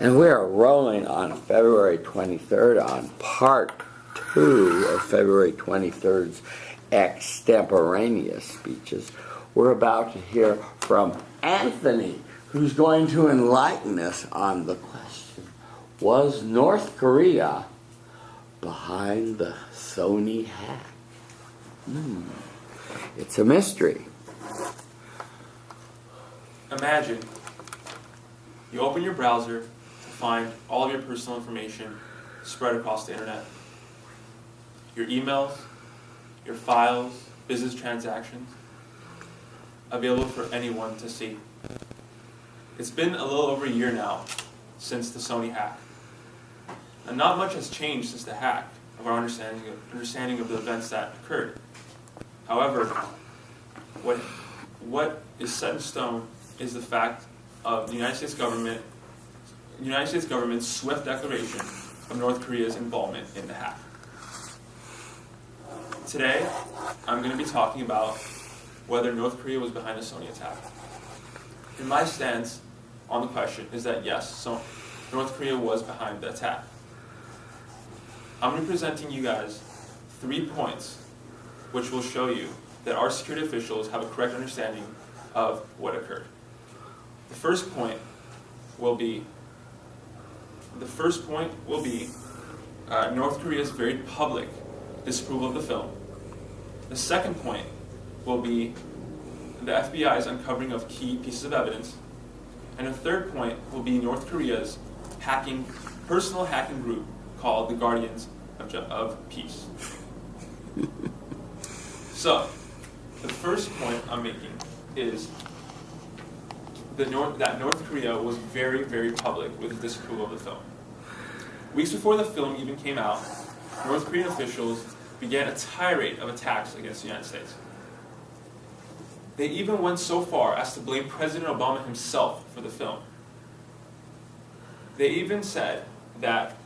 And we are rolling on February 23rd on part 2 of February 23rd's extemporaneous speeches. We're about to hear from Anthony, who's going to enlighten us on the question, was North Korea behind the Sony hack? It's a mystery. Imagine you open your browser to find all of your personal information spread across the internet. Your emails, your files, business transactions, available for anyone to see. It's been a little over a year now since the Sony hack. And not much has changed since the hack of our understanding of the events that occurred. However, what is set in stone is the fact of the United States government's swift declaration of North Korea's involvement in the hack. Today, I'm going to be talking about whether North Korea was behind the Sony attack. And my stance on the question is that yes, so North Korea was behind the attack. I'm going to be presenting you guys 3 points which will show you that our security officials have a correct understanding of what occurred. The first point will be North Korea's very public disapproval of the film. The second point will be the FBI's uncovering of key pieces of evidence. And the third point will be North Korea's personal hacking group called the Guardians of Peace. So, the first point I'm making is that North Korea was very, very public with its disapproval of the film. Weeks before the film even came out, North Korean officials began a tirade of attacks against the United States. They even went so far as to blame President Obama himself for the film. They even said that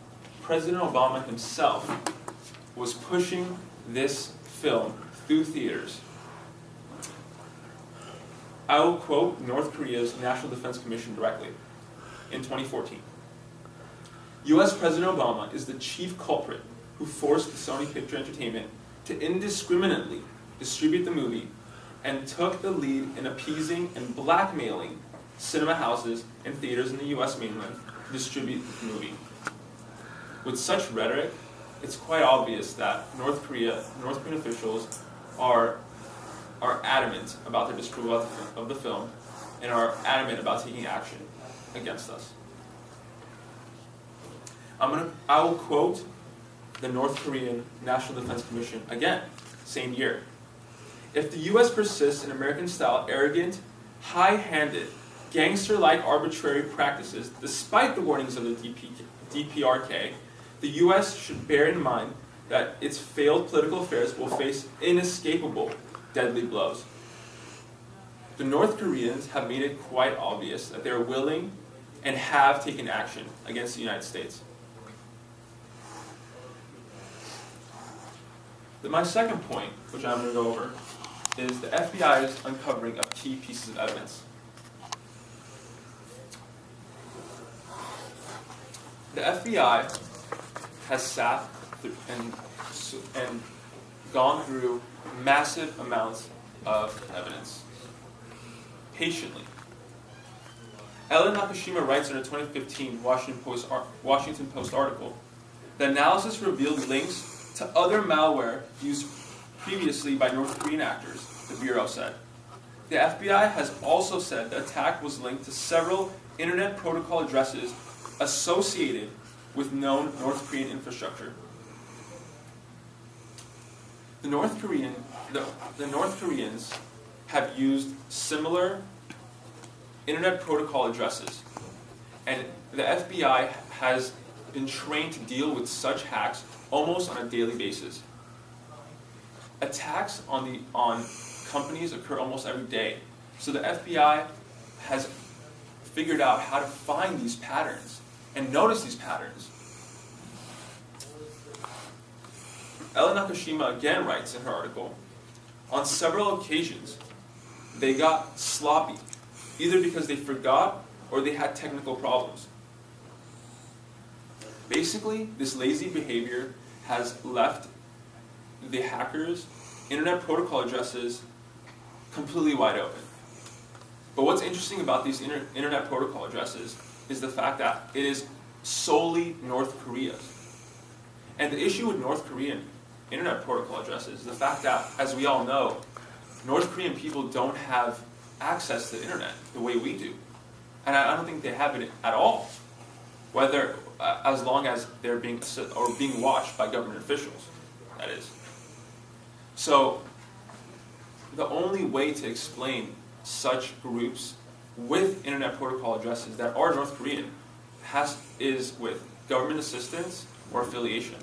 President Obama himself was pushing this film through theaters. I will quote North Korea's National Defense Commission directly in 2014. U.S. President Obama is the chief culprit who forced the Sony Picture Entertainment to indiscriminately distribute the movie and took the lead in appeasing and blackmailing cinema houses and theaters in the U.S. mainland to distribute the movie. With such rhetoric, it's quite obvious that North Korean officials are adamant about their disapproval of the film and are adamant about taking action against us. I will quote the North Korean National Defense Commission again, same year. If the U.S. persists in American-style, arrogant, high-handed, gangster-like arbitrary practices, despite the warnings of the DPRK, the U.S. should bear in mind that its failed political affairs will face inescapable deadly blows. The North Koreans have made it quite obvious that they are willing and have taken action against the United States. My second point, which I'm going to go over, is the FBI's uncovering of key pieces of evidence. The FBI has sat and gone through massive amounts of evidence patiently. Ellen Nakashima writes in a 2015 Washington Post article, the analysis revealed links to other malware used previously by North Korean actors, the Bureau said. The FBI has also said the attack was linked to several Internet Protocol addresses associated with known North Korean infrastructure. The North Koreans have used similar Internet Protocol addresses, and the FBI has been trained to deal with such hacks almost on a daily basis. Attacks on companies occur almost every day, so the FBI has figured out how to find these patterns and notice these patterns. Ellen Nakashima again writes in her article, on several occasions, they got sloppy, either because they forgot or they had technical problems. Basically, this lazy behavior has left the hackers' internet protocol addresses completely wide open. But what's interesting about these internet protocol addresses is the fact that it is solely North Korea's. And the issue with North Korean internet protocol addresses is the fact that, as we all know, North Korean people don't have access to the internet the way we do. And I don't think they have it at all, whether as long as they're being watched by government officials, that is. So the only way to explain such groups with internet protocol addresses that are North Korean is with government assistance or affiliation.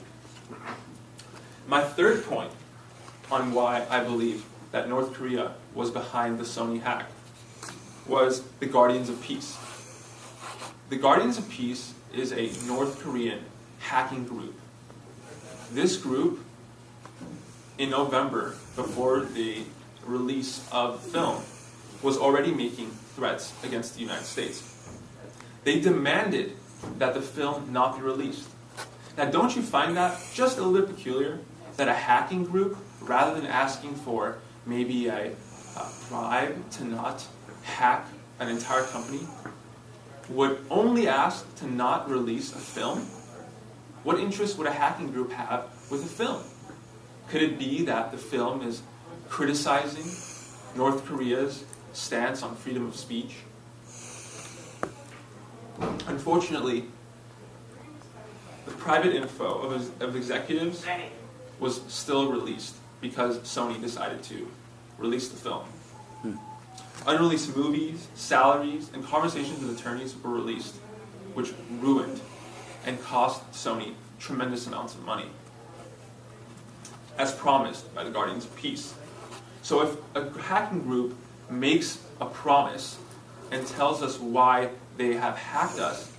My third point on why I believe that North Korea was behind the Sony hack was the Guardians of Peace. The Guardians of Peace is a North Korean hacking group. This group, in November, before the release of the film, was already making threats against the United States. They demanded that the film not be released. Now, don't you find that just a little bit peculiar? That a hacking group, rather than asking for maybe a bribe to not hack an entire company, would only ask to not release a film? What interest would a hacking group have with a film? Could it be that the film is criticizing North Korea's stance on freedom of speech? Unfortunately, the private info of executives was still released because Sony decided to release the film. Unreleased movies, salaries, and conversations with attorneys were released, which ruined and cost Sony tremendous amounts of money, as promised by the Guardians of Peace. So if a hacking group makes a promise and tells us why they have hacked us,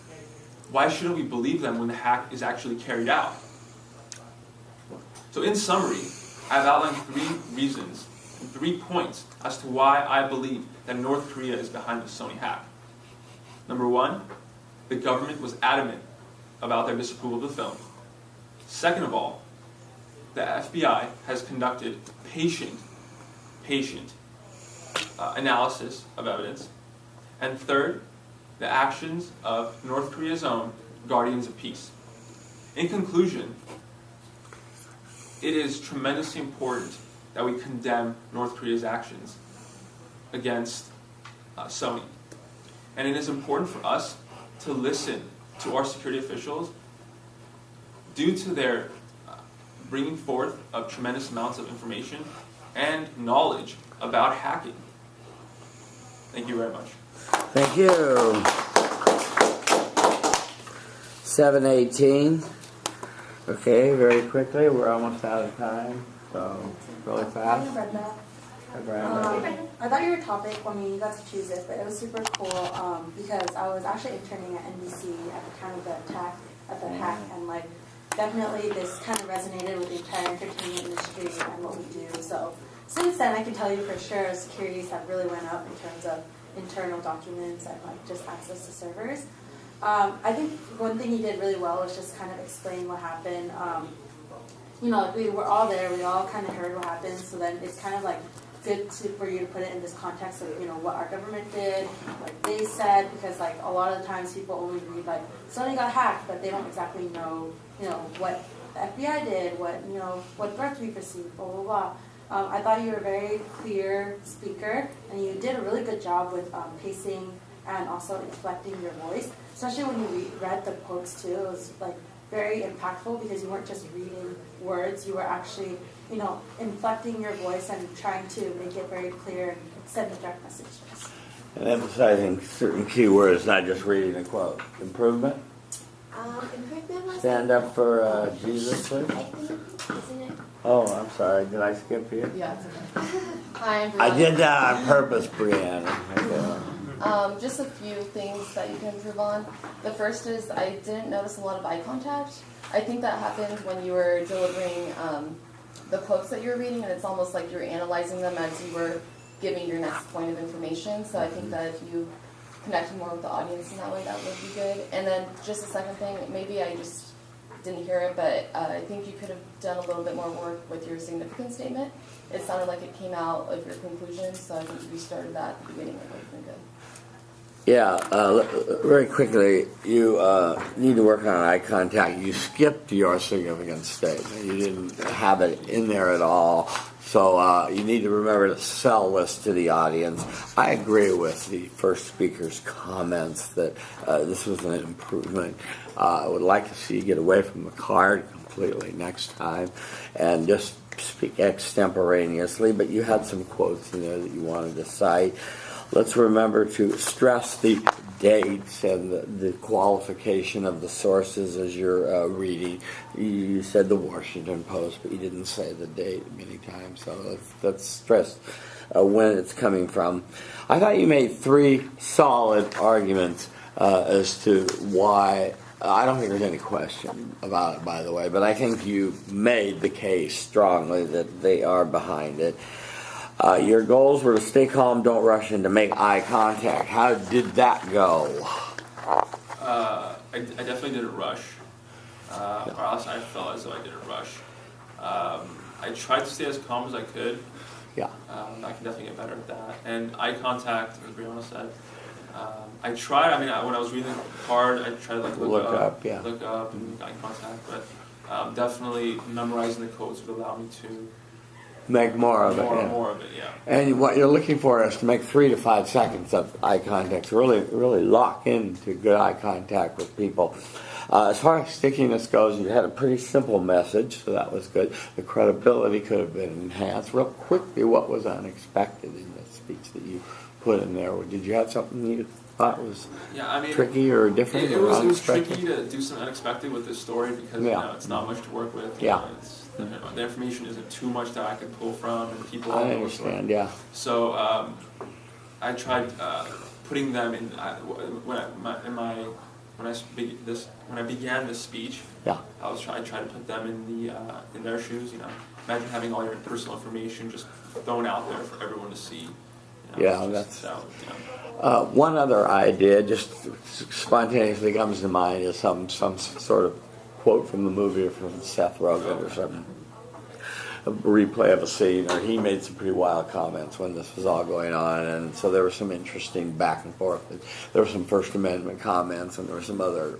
why shouldn't we believe them when the hack is actually carried out? So in summary, I've outlined 3 reasons, 3 points as to why I believe that North Korea is behind the Sony hack. Number 1, the government was adamant about their disapproval of the film. Second of all, the FBI has conducted patient analysis of evidence. And third, the actions of North Korea's own Guardians of Peace. In conclusion, it is tremendously important that we condemn North Korea's actions against Sony. And it is important for us to listen to our security officials due to their bringing forth of tremendous amounts of information and knowledge about hacking. Thank you very much. Thank you. 7:18. Okay, very quickly. We're almost out of time, so really fast. I read that. Brenda. I thought your topic, you got to choose it, but it was super cool because I was actually interning at NBC at the time of the attack, at the hack, and definitely this kind of resonated with the entire entertainment industry and what we do. So since then, I can tell you for sure, securities have really went up in terms of internal documents and just access to servers. I think one thing you did really well was just kind of explain what happened. We were all there, we all kind of heard what happened, so then it's kind of good for you to put it in this context of what our government did, what they said, because a lot of the times people only read Sony got hacked, but they don't exactly know what the FBI did, what threats we perceived, blah blah blah. I thought you were a very clear speaker, and you did a really good job with pacing and also inflecting your voice, especially when you read the quotes too. It was very impactful because you weren't just reading words, you were actually inflecting your voice and trying to make it very clear and sending direct messages. And emphasizing certain key words, not just reading a quote. Improvement? Improvement was Stand up for Jesus, please. I think, isn't it? Oh, I'm sorry. Did I skip you? Yeah, it's okay. Hi, I'm Brianna. I did that on purpose, Brianna. Just a few things that you can improve on. The first is I didn't notice a lot of eye contact. I think that happened when you were delivering the quotes that you were reading, and it's almost like you were analyzing them as you were giving your next point of information. So I think that if you connected more with the audience in that way, that would be good. And then just a second thing, maybe I just didn't hear it, but I think you could have done a little bit more work with your significance statement. It sounded like it came out of your conclusions, so I think if you started that at the beginning, it would have been good. Yeah, very quickly, you need to work on eye contact. You skipped your significance statement. You didn't have it in there at all. So you need to remember to sell this to the audience. I agree with the first speaker's comments that this was an improvement. I would like to see you get away from the card completely next time and just speak extemporaneously, but you had some quotes in there that you wanted to cite. Let's remember to stress the dates and the qualification of the sources as you're reading. You said the Washington Post, but you didn't say the date many times, so let's stress when it's coming from. I thought you made 3 solid arguments as to why. I don't think there's any question about it, by the way, but I think you made the case strongly that they are behind it. Your goals were to stay calm, don't rush, and to make eye contact. How did that go? I definitely didn't rush, or else I felt as though I didn't rush. I tried to stay as calm as I could. Yeah. I can definitely get better at that. And eye contact, as Brianna said, I tried. I mean, when I was reading hard, I tried to look up, and make eye contact. But definitely memorizing the quotes would allow me to make more of it. More of it, yeah. And what you're looking for is to make 3 to 5 seconds of eye contact. Really lock into good eye contact with people. As far as stickiness goes, you had a pretty simple message, so that was good. The credibility could have been enhanced. Real quickly, what was unexpected in the speech that you put in there? Did you have something you thought was tricky or different? It was tricky to do something unexpected with this story because it's not much to work with. The information isn't too much that I could pull from, and people. I understand. Yeah. So I tried putting them in when I began this speech. Yeah. I tried to put them in their shoes. Imagine having all your personal information just thrown out there for everyone to see. One other idea just spontaneously comes to mind is some sort of quote from the movie or from Seth Rogen or something. A replay of a scene, or he made some pretty wild comments when this was all going on, and so there was some interesting back and forth. There were some First Amendment comments, and there were some other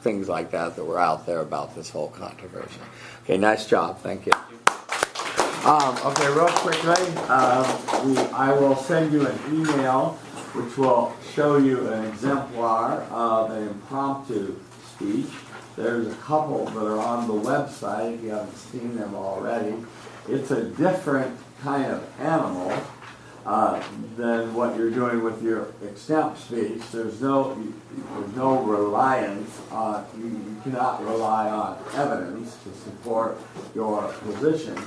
things like that were out there about this whole controversy. Okay, nice job. Thank you. Okay, real quickly, I will send you an email which will show you an exemplar of an impromptu speech. There's a couple that are on the website if you haven't seen them already. It's a different kind of animal than what you're doing with your Extemp speech. There's no reliance on, you cannot rely on evidence to support your position.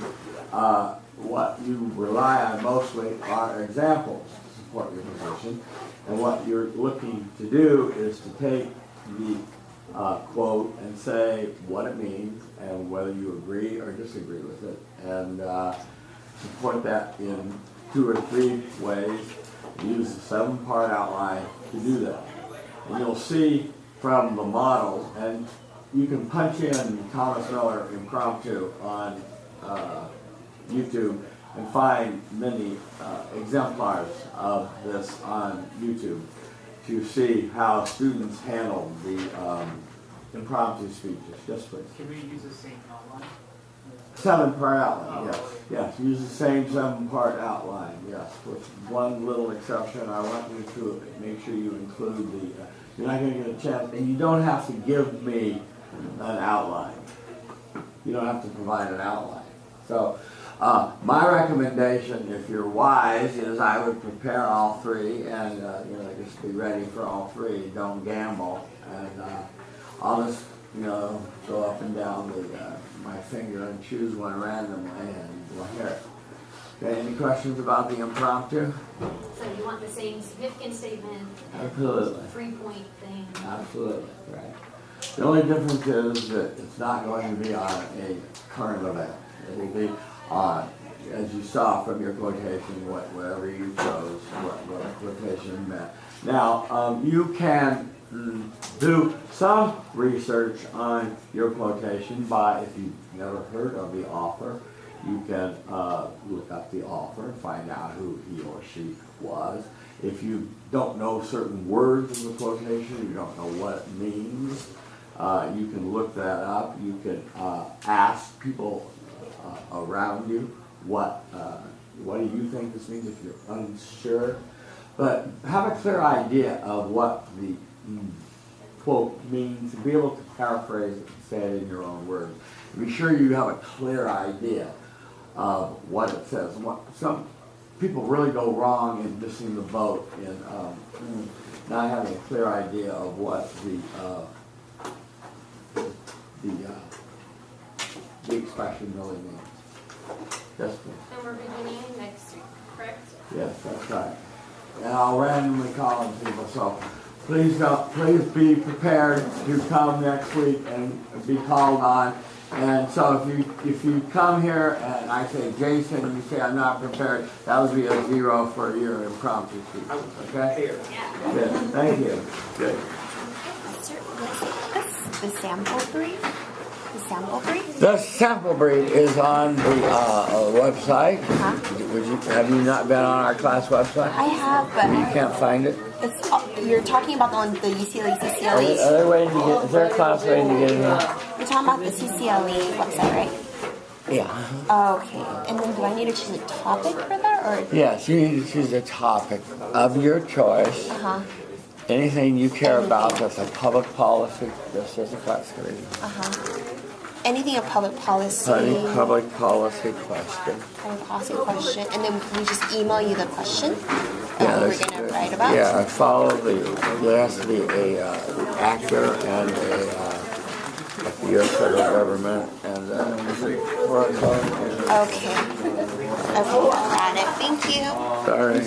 What you rely on mostly are examples to support your position. And what you're looking to do is to take the quote and say what it means and whether you agree or disagree with it, and support that in 2 or 3 ways. Use the 7-part outline to do that. And you'll see from the model, and you can punch in Thomas Miller impromptu on YouTube and find many exemplars of this on YouTube to see how students handle the impromptu speeches. Yes, please. Can we use the same outline? 7-part outline, yes. Use the same 7-part outline, yes. With one little exception, I want you to make sure you include the, you're not going to get a chance, and you don't have to give me an outline. You don't have to provide an outline. So, my recommendation, if you're wise, is I would prepare all 3 and just be ready for all 3. Don't gamble, and I'll just go up and down my finger and choose one randomly, and we'll hear it. Okay, any questions about the impromptu? So you want the same significant statement? Absolutely. 3-point thing? Absolutely, right. The only difference is that it's not going to be on a current event. It will be on, as you saw from your quotation, whatever you chose, what quotation meant. Now, you can do some research on your quotation by, if you've never heard of the author, you can look up the author and find out who he or she was. If you don't know certain words in the quotation, you don't know what it means, you can look that up. You can ask people around you what do you think this means if you're unsure. But have a clear idea of what the quote means, and be able to paraphrase it and say it in your own words. Be sure you have a clear idea of what it says. Some people really go wrong in missing the boat in not having a clear idea of what the expression really means. Yes, please. And we're beginning next week, correct? Yes, that's right. And I'll randomly call on people, so please be prepared to come next week and be called on. And so if you come here and I say Jason and you say I'm not prepared, that would be a 0 for your impromptu speech. Okay? Yeah. Good. Thank you. Good. The sample brief? The sample brief? The sample brief is on the website. Have you not been on our class website? I have, but You can't find it? it's you're talking about the UCLA Are CCLE. they waiting to get? Is there a class waiting to get in here? You're talking about the CCLE website, right? Yeah. Okay. And then do I need to choose a topic for that, or? Yes, you need to choose a topic of your choice. Uh-huh. Anything you care about that's a public policy. This is a class grade. Uh-huh. Anything of public policy. Any public policy question. Public policy question, and then we just email you the question of Yeah, what we're gonna write about. Yeah, follow there has to be a actor and a U.S. federal government and for a code. Okay. Okay, got it. Thank you. Sorry.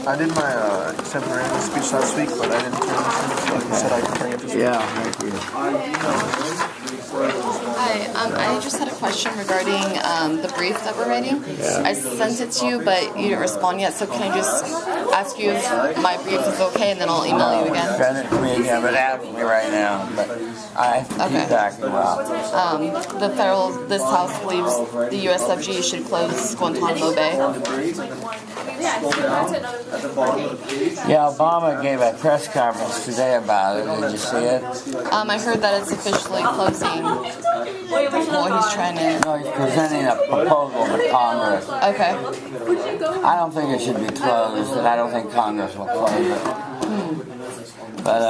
I did my contemporary speech last week, but I didn't turn it in, so you said I could bring it this week. Yeah, thank you. Hi, I just had a question regarding the brief that we're writing. Yeah. I sent it to you, but you didn't respond yet, so can I just ask you if my brief is okay, and then I'll email you again? Send it to me again, but ask me right now. But I have to keep talking about. This House believes the USFG should close Guantanamo Bay. Yeah, Obama gave a press conference today about it. Did you see it? I heard that it's officially closing. Well, he's trying to. No, he's presenting a proposal to Congress. Okay. I don't think it should be closed, and I don't think Congress will close it. But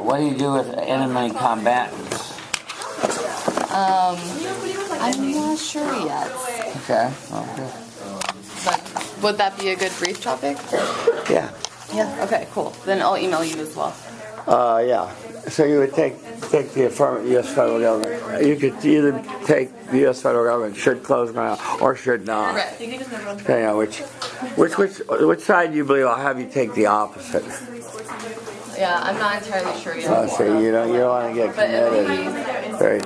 what do you do with enemy combatants? I'm not sure yet. Okay. Okay. But would that be a good brief topic? Yeah. Yeah. Okay. Cool. Then I'll email you as well. Yeah. So you would take the affirmative U.S. federal government. You could either take the U.S. federal government should close ground or should not. Depending on which side you believe. I'll have you take the opposite. Yeah, I'm not entirely sure yet. So you don't want to get But it'll committed. be Very